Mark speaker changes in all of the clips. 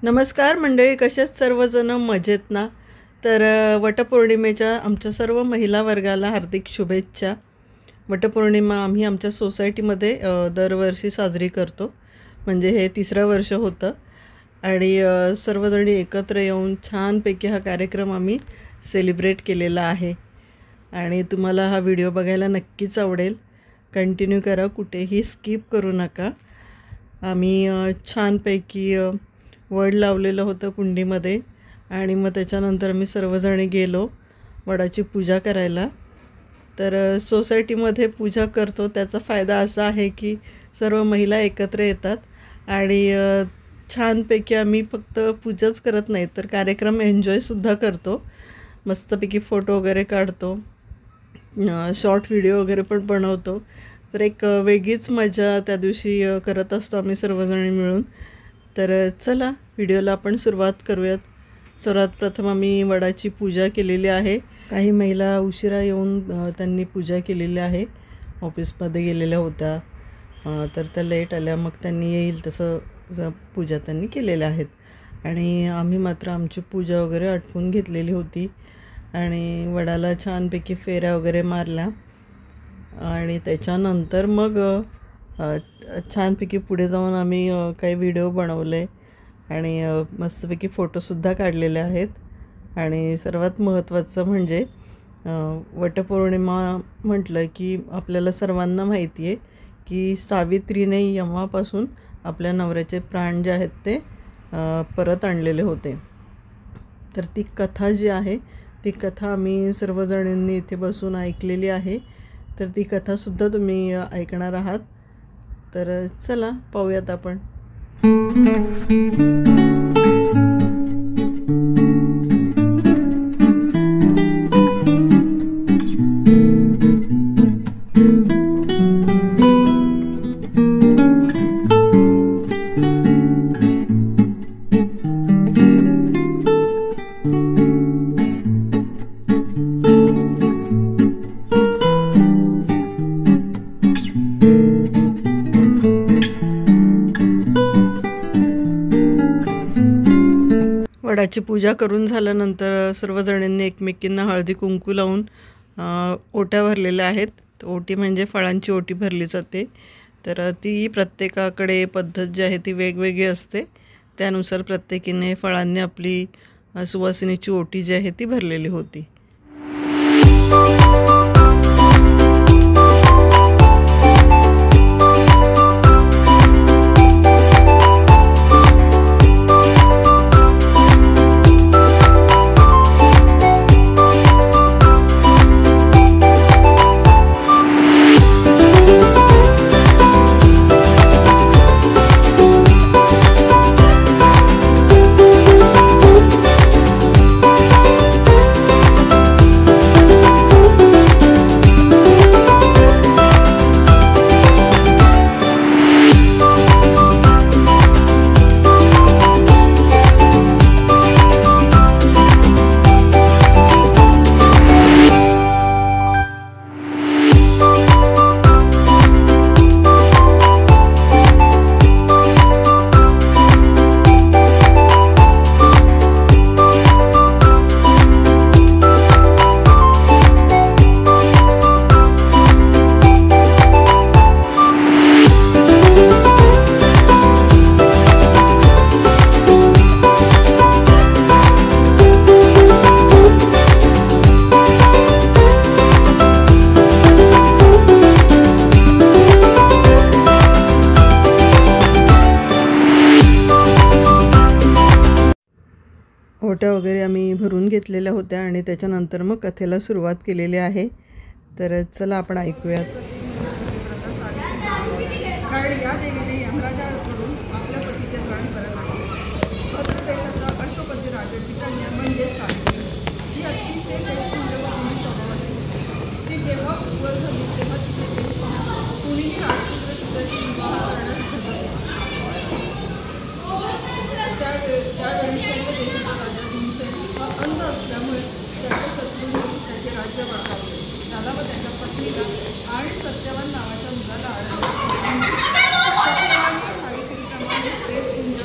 Speaker 1: नमस्कार मंडळी, कशात सर्वजण मजेत ना? तर वटपौर्णिमेच्या आमच्या सर्व महिला वर्गाला हार्दिक शुभेच्छा. वटपौर्णिमा आम्ही आमच्या सोसायटीमध्ये दरवर्षी साजरी करतो. म्हणजे हे तिसरं वर्ष होतं आणि सर्वजणी एकत्र येऊन छानपैकी हा कार्यक्रम आम्ही सेलिब्रेट केलेला आहे. आणि तुम्हाला हा व्हिडिओ बघायला नक्कीच आवडेल. कंटिन्यू करा, कुठेही स्किप करू नका. आम्ही छानपैकी वड लावलेलं होतं कुंडीमध्ये आणि मग त्याच्यानंतर आम्ही सर्वजणी गेलो वडाची पूजा करायला. तर सोसायटीमध्ये पूजा करतो त्याचा फायदा असा आहे की सर्व महिला एकत्र येतात आणि छानपैकी आम्ही फक्त पूजाच करत नाही तर कार्यक्रम एन्जॉयसुद्धा करतो. मस्तपैकी फोटो वगैरे काढतो, शॉर्ट व्हिडिओ वगैरे पण बनवतो. तर एक वेगळीच मजा त्या दिवशी करत असतो आम्ही सर्वजणी मिळून. तर चला व्हिडिओला आपण सुरुवात करूयात. सर्वात प्रथम आम्ही वडाची पूजा केलेली आहे. काही महिला उशिरा येऊन त्यांनी पूजा केलेली आहे. ऑफिसमध्ये गेलेल्या होत्या तर त्या लेट आल्या, मग त्यांनी येईल तसं पूजा त्यांनी केलेल्या आहेत. आणि आम्ही मात्र आमची पूजा वगैरे आटपून घेतलेली होती आणि वडाला छानपैकी फेऱ्या वगैरे मारल्या आणि त्याच्यानंतर मग छानपैकी पुढे जाऊन आम्ही काही व्हिडिओ बनवले आणि मस्तपैकी फोटोसुद्धा काढलेले आहेत. आणि सर्वात महत्त्वाचं म्हणजे वटपौर्णिमा म्हटलं की आपल्याला सर्वांना माहिती आहे की सावित्रीने यमापासून आपल्या नवऱ्याचे प्राण जे आहेत ते परत आणलेले होते. तर ती कथा जी आहे ती कथा आम्ही सर्वजणींनी इथे बसून ऐकलेली आहे. तर ती कथासुद्धा तुम्ही ऐकणार आहात. तर चला पाहूयात आपण. वडाची पूजा करून झाल्यानंतर सर्वजणींनी एकमेकींना हळदी कुंकू लावून ओट्या भरलेल्या आहेत. ओटी म्हणजे फळांची ओटी भरली जाते. तर ती प्रत्येकाकडे पद्धत जी आहे ती वेगवेगळी असते. त्यानुसार प्रत्येकीने फळांनी आपली सुवासिनीची ओटी जी आहे ती भरलेली होती. ओट्या वगैरे आम्ही भरून घेतलेल्या होत्या आणि त्याच्यानंतर मग कथेला सुरुवात केलेली आहे. तर चला आपण ऐकूयात.
Speaker 2: कारण या देवीने यमराजाकडून आपल्या पतीचे प्राण परत आणले. भद्र देशाचा अश्वपती राजाची कन्या म्हणजे सावित्री ही अतिशय देशपूज्य व गुणी स्वभावाची होती. ती जेव्हा वर झाली तेव्हा तिचे देश पाहून कुणीही राजपुत्र तिच्याशी विवाह करण्यास धगत त्यावेळी सर्व देशाचा राजा भीमसेन हा अंध असल्यामुळे त्याच्या शत्रूंनी त्याचे राज्य वाकावले. त्याला व त्याच्या पत्नीला आणि सत्यवान नावाच्या मुलाला आढळले. सत्यवान सावित्रीप्रमाणे देशपुंज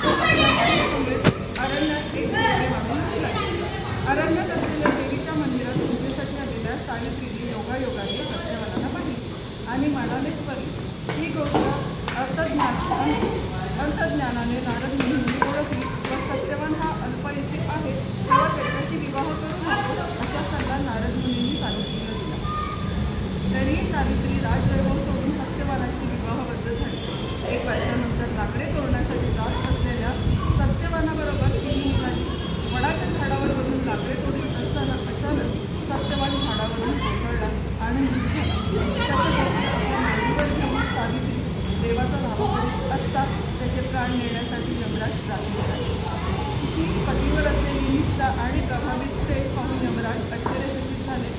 Speaker 2: व ज्ञानाने नारद मुनींनी ओळखली व सत्यवान हा अल्पयुषी आहे तेव्हा त्याच्याशी विवाह करू नको असा सल्ला नारद मुनींनी सावित्रीला दिला. तरीही सावित्री राजवैभव सोडून सत्यवानाशी विवाहबद्ध झाली. 1 वर्षानंतर लाकडे तोडण्यासाठी जात असलेल्या सत्यवानाबरोबर ती निघाली. वडाच्या झाडावर बसून लाकडे तोडत असताना अचानक सत्यवान झाडावरून कोसळला आणि आपल्या मांडीवर घेऊन सावित्री देवाचा धावा करीत असता त्याचे प्राण नेण्यासाठी यमराज रात्री आले. तिची पतीवर असलेली निष्ठा आणि प्रभाविततेस पाहून यमराज आश्चर्यचकित झाले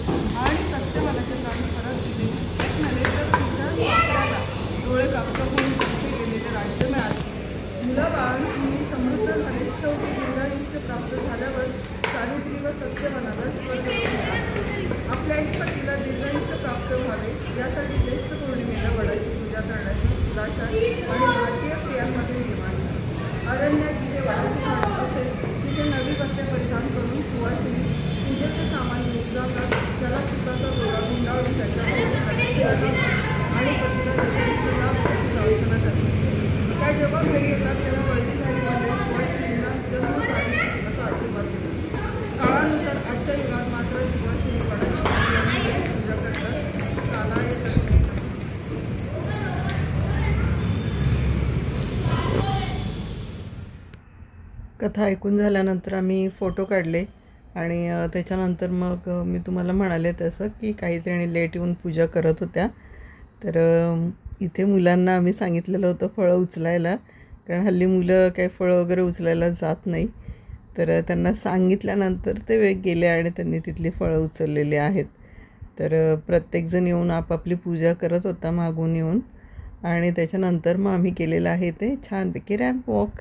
Speaker 2: आणि सत्यवानाचे प्राण परत दिले नव्हे तर तिच्या सासऱ्याला डोळे कापत होऊन त्यांचे गेलेले राज्य मिळाले. मुलं बाळांनी समृद्ध झाले. शेवटी दीर्घायुष्य प्राप्त झाल्यावर सावित्री व सत्यवानाला स्वर्ग मिळाले. आपल्याही पतीला दीर्घायुष्य प्राप्त व्हावे यासाठी ज्येष्ठ पौर्णिमेला वडाची पूजा करण्याचा कुलाचार आणि भारतीय स्त्रियांमध्ये निर्माण झाला. अरण्यात जिथे वडाचे झाड असेल तिथे नवी वस्त्रे परिधान करून सुवासिनी पूजेचे सामान घेऊन जातात. त्याला सुताचा दोरा गुंडाळून त्याच्यावर आणि पतीला दीर्घायुष्य लाभ अशी प्रार्थना करतात. त्या जेव्हा घरी येतात तेव्हा वडीलधारी मंडळी सुवासिनींना जन्म सावित्री असा आशीर्वाद देतात. काळानुसार आजच्या युगात मात्र सुवासिनी वडाची पूजा करतात. कालाय तस्मै नमः.
Speaker 1: कथा ऐकून झाल्यानंतर आम्ही फोटो काढले आणि त्याच्यानंतर मग मी तुम्हाला म्हणाले तसं की काही जणी लेट येऊन पूजा करत होत्या. तर इथे मुलांना आम्ही सांगितलेलं होतं फळं उचलायला, कारण हल्ली मुलं काही फळं वगैरे उचलायला जात नाही. तर त्यांना सांगितल्यानंतर ते गेले आणि त्यांनी तिथली फळं उचललेली आहेत. तर प्रत्येकजण येऊन आपापली पूजा करत होता मागून येऊन आणि त्याच्यानंतर मग आम्ही केलेलं आहे ते छानपैकी रॅम्प वॉक.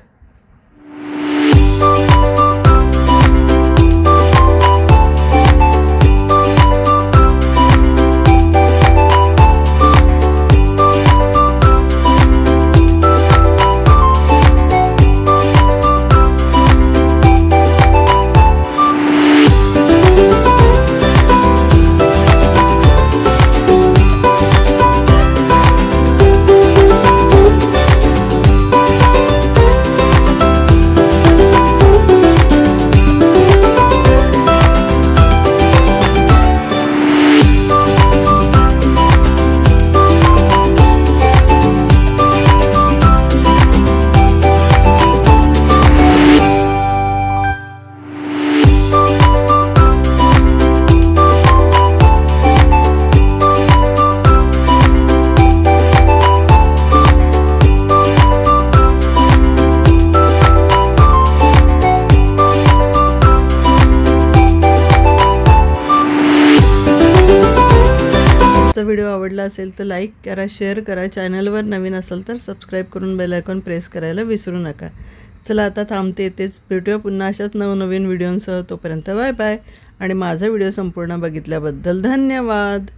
Speaker 1: व्हिडिओ आवडला असेल तर लाईक करा, शेअर करा. चॅनलवर नवीन असाल तर सबस्क्राईब करून बेल आयकॉन प्रेस करायला विसरू नका. चला आता थांबते. येतेच भेटूया पुन्हा अशाच नवनवीन व्हिडिओंसह. तोपर्यंत बाय बाय आणि माझा व्हिडिओ संपूर्ण बघितल्याबद्दल धन्यवाद.